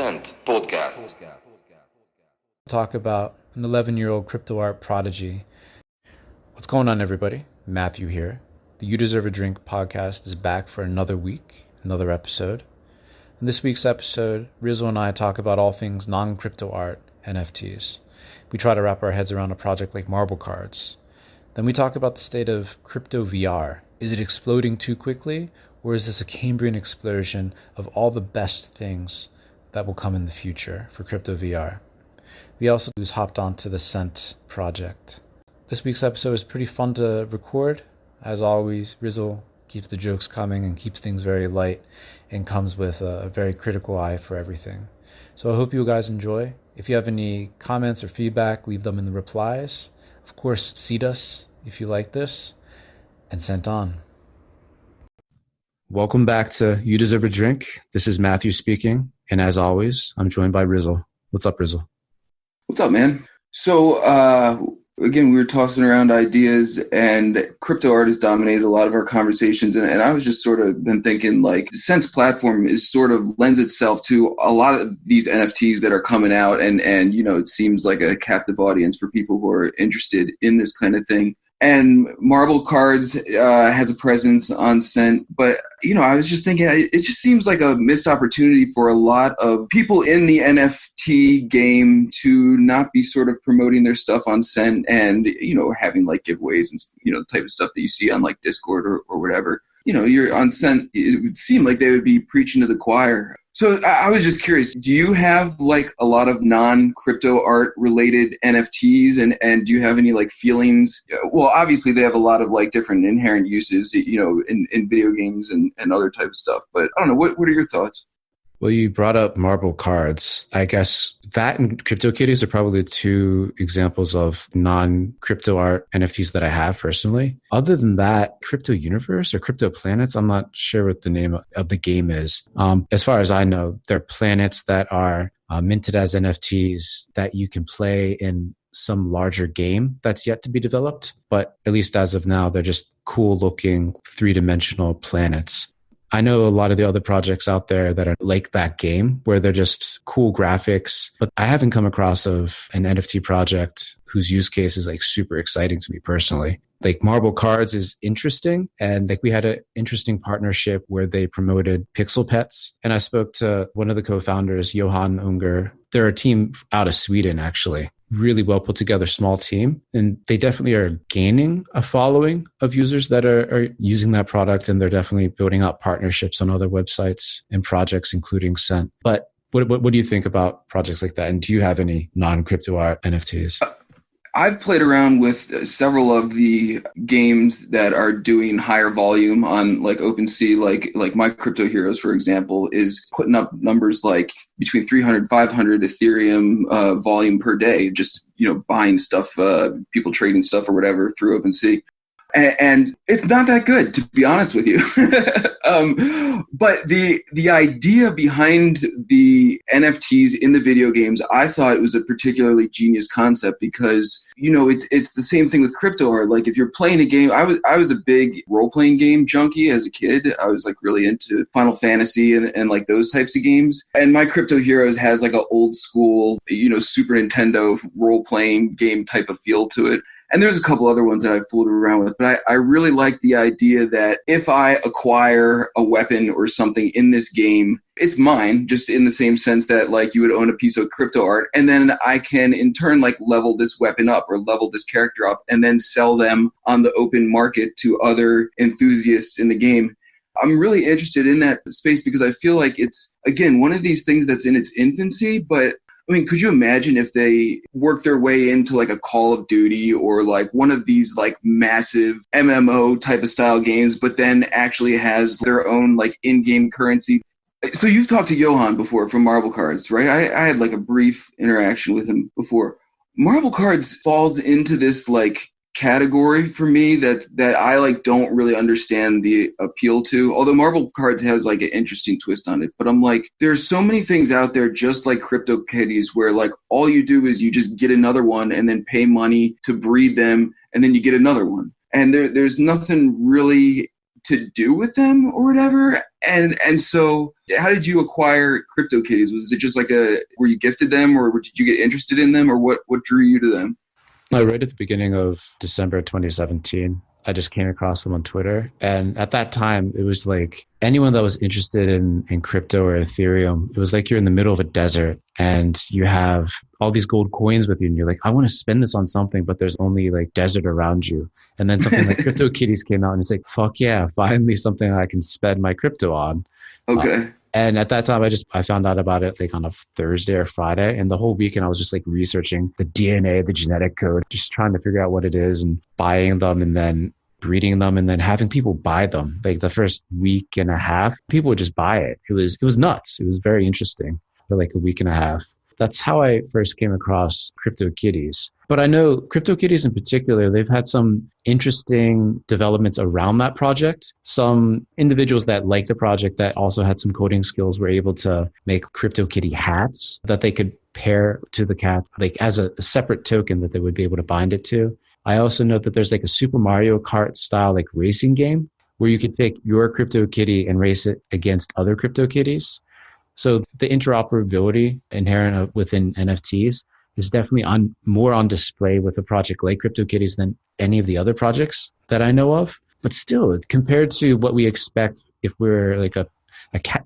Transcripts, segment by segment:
Cent Podcast. Talk about an 11-year-old crypto art prodigy. What's going on, everybody? Matthew here. The You Deserve a Drink podcast is back for another week, another episode. In this week's episode, Rizzo and I talk about all things non-crypto art, NFTs. We try to wrap our heads around a project like MarbleCards. Then we talk about the state of crypto VR. Is it exploding too quickly, or is this a Cambrian explosion of all the best things that will come in the future for crypto VR? We also hopped onto the Cent project. This week's episode is pretty fun to record. As always, Rizzo keeps the jokes coming and keeps things very light and comes with a very critical eye for everything. So I hope you guys enjoy. If you have any comments or feedback, leave them in the replies. Of course, seed us if you like this, and sent on. Welcome back to You Deserve a Drink. This is Matthew speaking, and as always, I'm joined by Rizzo. What's up, Rizzo? What's up, man? So, again, we were tossing around ideas, and crypto art has dominated a lot of our conversations. And I was just sort of been thinking, like, the Sense platform is sort of lends itself to a lot of these NFTs that are coming out. And you know, it seems like a captive audience for people who are interested in this kind of thing. And MarbleCards has a presence on Cent. But, you know, I was just thinking, it just seems like a missed opportunity for a lot of people in the NFT game to not be sort of promoting their stuff on Cent and, you know, having like giveaways and, you know, the type of stuff that you see on like Discord or whatever. You know, you're on Cent, it would seem like they would be preaching to the choir. So I was just curious, do you have like a lot of non-crypto art related NFTs and do you have any like feelings? Well, obviously they have a lot of like different inherent uses, you know, in video games and other type of stuff. But I don't know, what are your thoughts? Well, you brought up MarbleCards. I guess that and CryptoKitties are probably the two examples of non-crypto art NFTs that I have personally. Other than that, Crypto Universe or Crypto Planets, I'm not sure what the name of the game is. As far as I know, they're planets that are minted as NFTs that you can play in some larger game that's yet to be developed. But at least as of now, they're just cool looking three-dimensional planets. I know a lot of the other projects out there that are like that game where they're just cool graphics, but I haven't come across of an NFT project whose use case is like super exciting to me personally. Like MarbleCards is interesting, and like we had an interesting partnership where they promoted Pixel Pets, and I spoke to one of the co-founders, Johan Unger. They're a team out of Sweden, actually. Really well put together small team, and they definitely are gaining a following of users that are using that product, and they're definitely building out partnerships on other websites and projects, including Cent. But what do you think about projects like that? And do you have any non-crypto art NFTs? I've played around with several of the games that are doing higher volume on like OpenSea, like My Crypto Heroes, for example, is putting up numbers like between 300, 500 Ethereum volume per day, just, you know, buying stuff, people trading stuff or whatever through OpenSea. And it's not that good, to be honest with you. But the idea behind the NFTs in the video games, I thought it was a particularly genius concept because, you know, it's the same thing with crypto art. Like if you're playing a game, I was a big role-playing game junkie as a kid. I was like really into Final Fantasy and like those types of games. And My Crypto Heroes has like an old school, you know, Super Nintendo role-playing game type of feel to it. And there's a couple other ones that I've fooled around with, but I really like the idea that if I acquire a weapon or something in this game, it's mine, just in the same sense that like you would own a piece of crypto art, and then I can in turn like level this weapon up or level this character up and then sell them on the open market to other enthusiasts in the game. I'm really interested in that space because I feel like it's, again, one of these things that's in its infancy, but I mean, could you imagine if they worked their way into like a Call of Duty or like one of these like massive MMO type of style games, but then actually has their own like in-game currency? So you've talked to Johan before from MarbleCards, right? I had like a brief interaction with him before. MarbleCards falls into this like category for me that I like don't really understand the appeal to. Although MarbleCards has like an interesting twist on it, but I'm like, there's so many things out there just like CryptoKitties where like all you do is you just get another one and then pay money to breed them and then you get another one. And there's nothing really to do with them or whatever. And so how did you acquire CryptoKitties? Was it just like were you gifted them, or did you get interested in them, or what drew you to them? Right at the beginning of December 2017, I just came across them on Twitter. And at that time, it was like anyone that was interested in crypto or Ethereum, it was like you're in the middle of a desert and you have all these gold coins with you. And you're like, I want to spend this on something, but there's only like desert around you. And then something like CryptoKitties came out and it's like, fuck yeah, finally something I can spend my crypto on. Okay. And at that time, I found out about it like on a Thursday or Friday. And the whole weekend, I was just like researching the DNA, the genetic code, just trying to figure out what it is and buying them and then breeding them and then having people buy them. Like the first week and a half, people would just buy it. It was nuts. It was very interesting for like a week and a half. That's how I first came across CryptoKitties. But I know CryptoKitties in particular, they've had some interesting developments around that project. Some individuals that like the project that also had some coding skills were able to make CryptoKitty hats that they could pair to the cat, like as a separate token that they would be able to bind it to. I also know that there's like a Super Mario Kart style like racing game where you could take your CryptoKitty and race it against other CryptoKitties. So the interoperability inherent within NFTs is definitely more on display with a project like CryptoKitties than any of the other projects that I know of. But still, compared to what we expect if we're like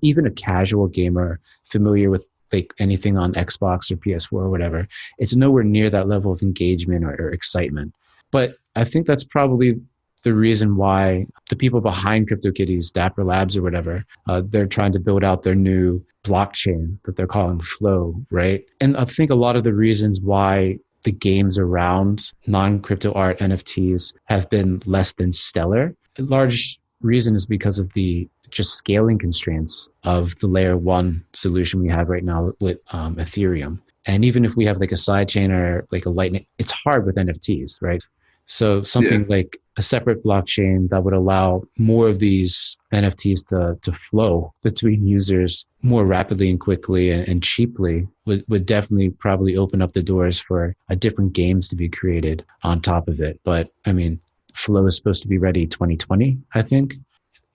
even a casual gamer familiar with like anything on Xbox or PS4 or whatever, it's nowhere near that level of engagement or excitement. But I think that's probably the reason why the people behind CryptoKitties, Dapper Labs or whatever, they're trying to build out their new blockchain that they're calling Flow, right? And I think a lot of the reasons why the games around non-cryptoart NFTs have been less than stellar, a large reason is because of the just scaling constraints of the layer one solution we have right now with Ethereum. And even if we have like a sidechain or like a Lightning, it's hard with NFTs, right? So something like a separate blockchain that would allow more of these NFTs to flow between users more rapidly and quickly and cheaply would definitely probably open up the doors for different games to be created on top of it. But I mean, Flow is supposed to be ready 2020, I think.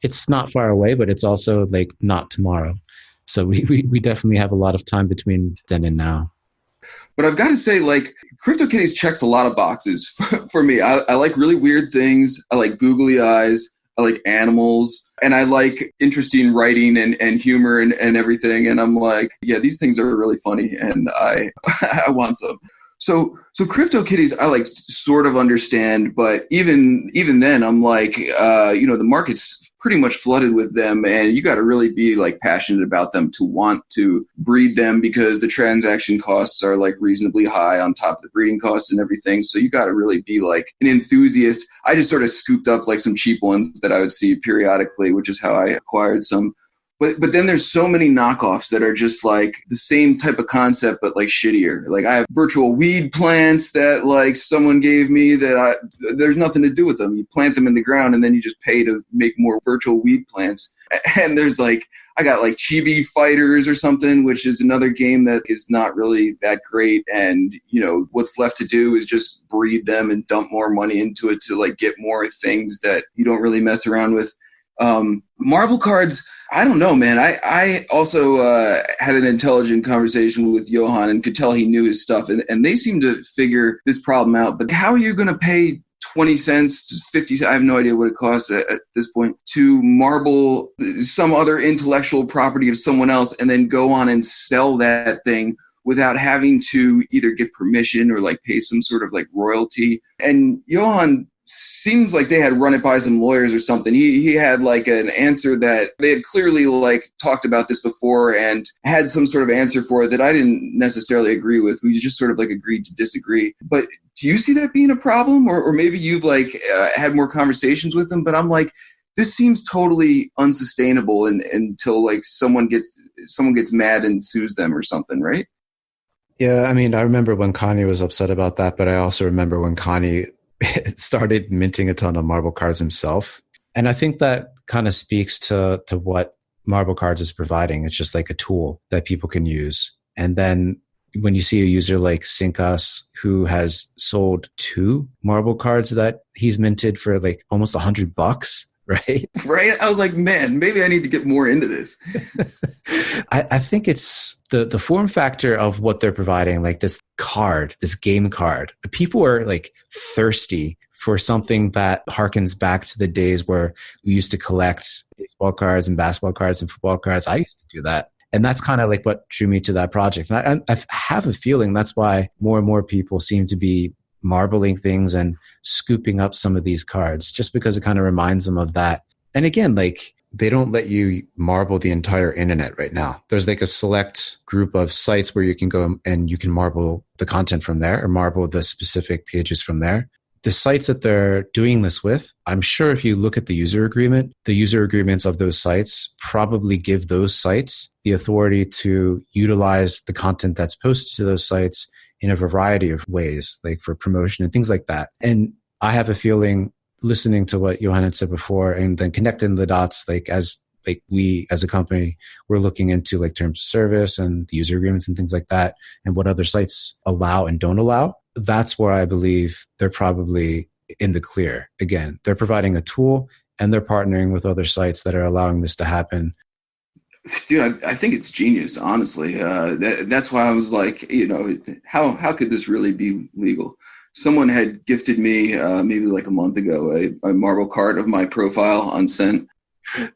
It's not far away, but it's also like not tomorrow. So we definitely have a lot of time between then and now. But I've got to say, like, CryptoKitties checks a lot of boxes for me. I like really weird things. I like googly eyes. I like animals. And I like interesting writing and humor and everything. And I'm like, yeah, these things are really funny. And I want some. So CryptoKitties, I like sort of understand. But even then, I'm like, the market's pretty much flooded with them, and you got to really be like passionate about them to want to breed them because the transaction costs are like reasonably high on top of the breeding costs and everything. So you got to really be like an enthusiast. I just sort of scooped up like some cheap ones that I would see periodically, which is how I acquired some. But then there's so many knockoffs that are just like the same type of concept, but like shittier. Like I have virtual weed plants that like someone gave me that there's nothing to do with them. You plant them in the ground and then you just pay to make more virtual weed plants. And there's like, I got like Chibi Fighters or something, which is another game that is not really that great. And, what's left to do is just breed them and dump more money into it to like get more things that you don't really mess around with. MarbleCards, I don't know, man. I also had an intelligent conversation with Johan and could tell he knew his stuff. And they seem to figure this problem out. But how are you going to pay 20 cents, 50 cents, I have no idea what it costs at this point, to marble some other intellectual property of someone else and then go on and sell that thing without having to either get permission or like pay some sort of like royalty? And Johan seems like they had run it by some lawyers or something. He had like an answer that they had clearly like talked about this before and had some sort of answer for it that I didn't necessarily agree with. We just sort of like agreed to disagree. But do you see that being a problem? Or maybe you've like had more conversations with them, but I'm like, this seems totally unsustainable until like someone gets mad and sues them or something, right? Yeah, I mean, I remember when Kanye was upset about that, but I also remember when Kanye started minting a ton of MarbleCards himself. And I think that kind of speaks to what MarbleCards is providing. It's just like a tool that people can use. And then when you see a user like Sync-Us who has sold 2 MarbleCards that he's minted for like almost $100, right? Right? I was like, man, maybe I need to get more into this. I think it's the form factor of what they're providing, like this card, this game card. People are like thirsty for something that harkens back to the days where we used to collect baseball cards and basketball cards and football cards. I used to do that. And that's kind of like what drew me to that project. And I have a feeling that's why more and more people seem to be marbling things and scooping up some of these cards, just because it kind of reminds them of that. And again, like, they don't let you marble the entire internet right now. There's like a select group of sites where you can go and you can marble the content from there, or marble the specific pages from there. The sites that they're doing this with, I'm sure if you look at the user agreements of those sites probably give those sites the authority to utilize the content that's posted to those sites in a variety of ways, like for promotion and things like that. And I have a feeling, listening to what Johan had said before and then connecting the dots, like we as a company, we're looking into like terms of service and the user agreements and things like that, and what other sites allow and don't allow. That's where I believe they're probably in the clear. Again, they're providing a tool and they're partnering with other sites that are allowing this to happen. Dude, I think it's genius, honestly. That's why I was like, how could this really be legal? Someone had gifted me maybe like a month ago a marble card of my profile on Scent.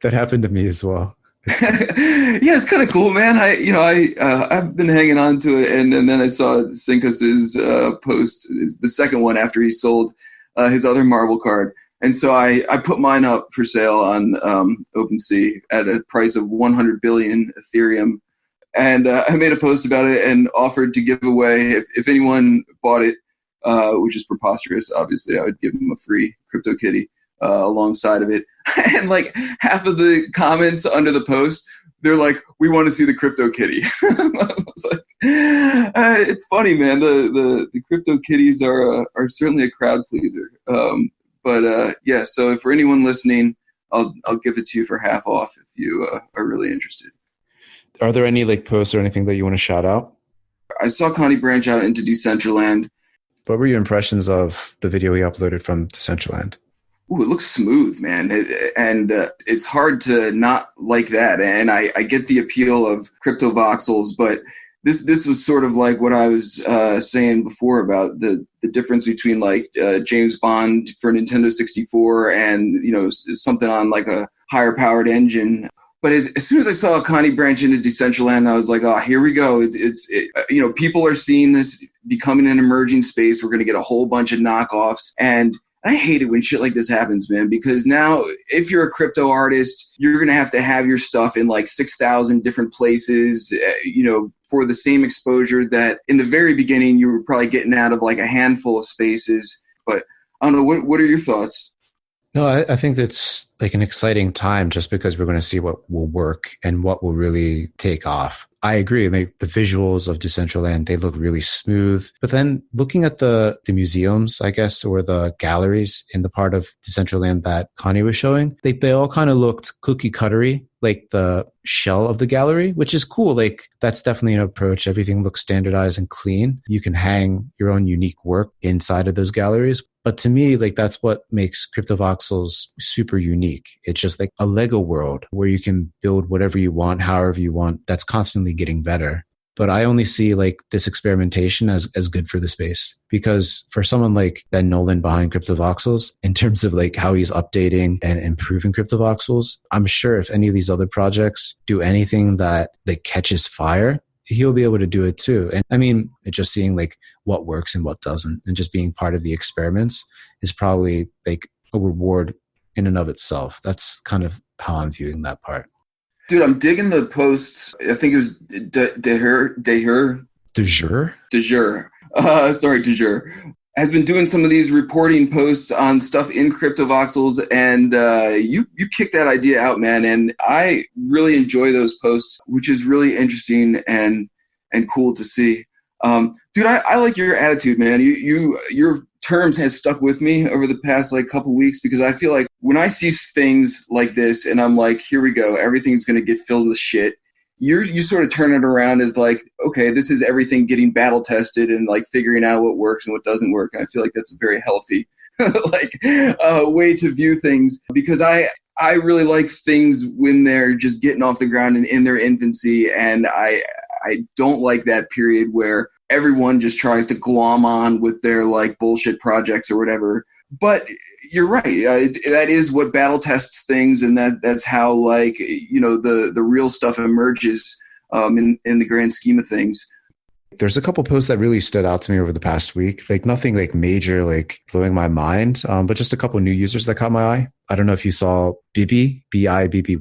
That happened to me as well. Yeah, it's kind of cool, man. I've been hanging on to it, and then I saw Sinkus's post, the second one after he sold his other marble card, and so I put mine up for sale on OpenSea at a price of 100 billion Ethereum, and I made a post about it and offered to give away if anyone bought it, which is preposterous. Obviously, I would give them a free CryptoKitty alongside of it. And like half of the comments under the post, they're like, "We want to see the CryptoKitty." I was like, it's funny, man. The CryptoKitties are certainly a crowd pleaser. But yeah. So for anyone listening, I'll give it to you for half off if you are really interested. Are there any like posts or anything that you want to shout out? I saw Connie branch out into Decentraland. What were your impressions of the video he uploaded from Decentraland? Ooh, it looks smooth, man. And it's hard to not like that. And I get the appeal of crypto voxels, but this was sort of like what I was saying before about the difference between like James Bond for Nintendo 64 and, something on like a higher powered engine. But as soon as I saw Connie branch into Decentraland, I was like, oh, here we go. People are seeing this becoming an emerging space. We're going to get a whole bunch of knockoffs. And I hate it when shit like this happens, man, because now if you're a crypto artist, you're going to have your stuff in like 6,000 different places, for the same exposure that in the very beginning you were probably getting out of like a handful of spaces. But I don't know. What are your thoughts? No, I think it's like an exciting time just because we're going to see what will work and what will really take off. I agree. Like the visuals of Decentraland, they look really smooth. But then looking at the museums, I guess, or the galleries in the part of Decentraland that Connie was showing, they all kind of looked cookie cuttery, like the shell of the gallery, which is cool. Like that's definitely an approach. Everything looks standardized and clean. You can hang your own unique work inside of those galleries. But to me, like that's what makes CryptoVoxels super unique. It's just like a Lego world where you can build whatever you want, however you want. That's constantly getting better. But I only see like this experimentation as good for the space, because for someone like Ben Nolan behind CryptoVoxels, in terms of like how he's updating and improving CryptoVoxels, I'm sure if any of these other projects do anything that like catches fire, he'll be able to do it too. And I mean, just seeing like what works and what doesn't, and just being part of the experiments is probably like a reward in and of itself. That's kind of how I'm viewing that part. Dude, I'm digging the posts. I think it was De Jure has been doing some of these reporting posts on stuff in CryptoVoxels, and you kicked that idea out, man. And I really enjoy those posts, which is really interesting and cool to see. Dude, I like your attitude, man. Your terms has stuck with me over the past like couple weeks, because I feel like when I see things like this and I'm like, here we go, everything's going to get filled with shit. You sort of turn it around as like, okay, this is everything getting battle tested and like figuring out what works and what doesn't work. And I feel like that's a very healthy way to view things, because I really like things when they're just getting off the ground and in their infancy, and I don't like that period where everyone just tries to glom on with their like bullshit projects or whatever. But you're right. That is what battle tests things, and that's how like the real stuff emerges in the grand scheme of things. There's a couple posts that really stood out to me over the past week. Like nothing like major, like blowing my mind, but just a couple new users that caught my eye. I don't know if you saw Bibby, Bibby.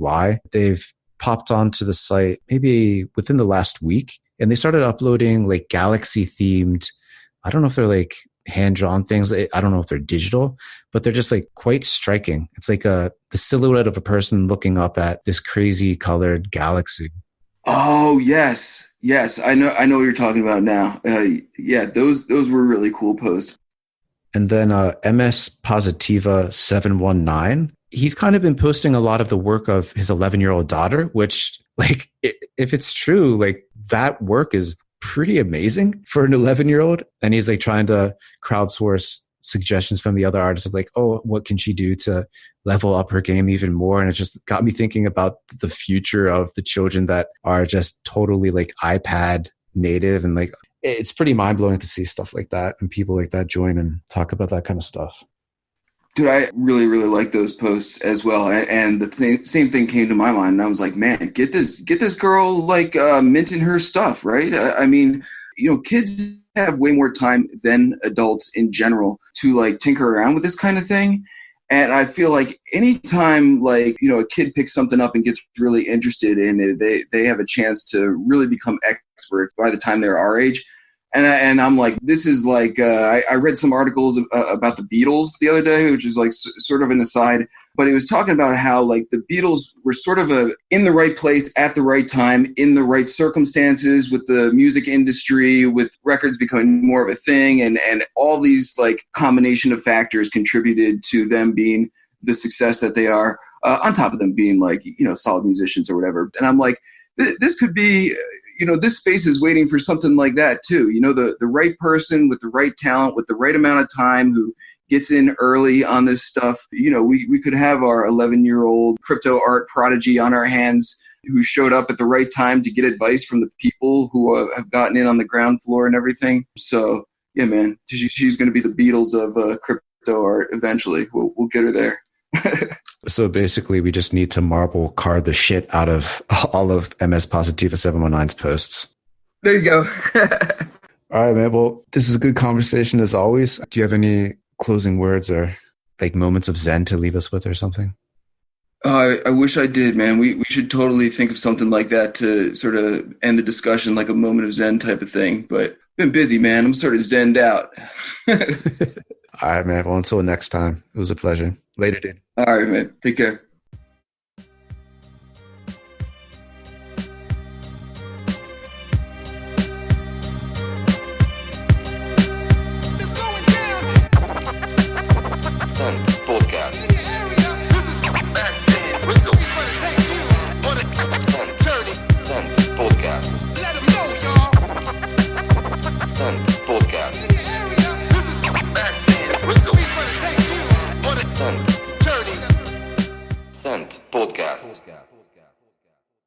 They've popped onto the site maybe within the last week, and they started uploading like galaxy themed. I don't know if they're like hand-drawn things. I don't know if they're digital, but they're just like quite striking. It's like the silhouette of a person looking up at this crazy colored galaxy. Oh, yes. I know what you're talking about now. Yeah, those were really cool posts. And then MS Positiva 719, he's kind of been posting a lot of the work of his 11-year-old daughter, which like if it's true, like that work is pretty amazing for an 11-year-old. And he's like trying to crowdsource suggestions from the other artists of like, oh, what can she do to level up her game even more? And it just got me thinking about the future of the children that are just totally like iPad native. And like, it's pretty mind blowing to see stuff like that and people like that join and talk about that kind of stuff. Dude, I really, really like those posts as well. And the same thing came to my mind. And I was like, man, get this girl like minting her stuff, right? I mean, kids have way more time than adults in general to like tinker around with this kind of thing. And I feel like anytime like, a kid picks something up and gets really interested in it, they have a chance to really become experts by the time they're our age. And I'm like, this is like, I read some articles about the Beatles the other day, which is like sort of an aside, but it was talking about how like the Beatles were sort of in the right place at the right time, in the right circumstances with the music industry, with records becoming more of a thing. And all these like combination of factors contributed to them being the success that they are, on top of them being like, solid musicians or whatever. And I'm like, this could be... this space is waiting for something like that too. The right person with the right talent, with the right amount of time who gets in early on this stuff. We could have our 11-year-old crypto art prodigy on our hands who showed up at the right time to get advice from the people who have gotten in on the ground floor and everything. So yeah, man, she's going to be the Beatles of crypto art eventually. We'll get her there. So basically, we just need to marble card the shit out of all of MS Positiva 719's posts. There you go. All right, man. Well, this is a good conversation as always. Do you have any closing words or like moments of Zen to leave us with or something? I wish I did, man. We should totally think of something like that to sort of end the discussion, like a moment of Zen type of thing. But been busy, man. I'm sort of zenned out. All right, man. Well, until next time, it was a pleasure. Later, dude. All right, man. Take care. Podcast. Podcast.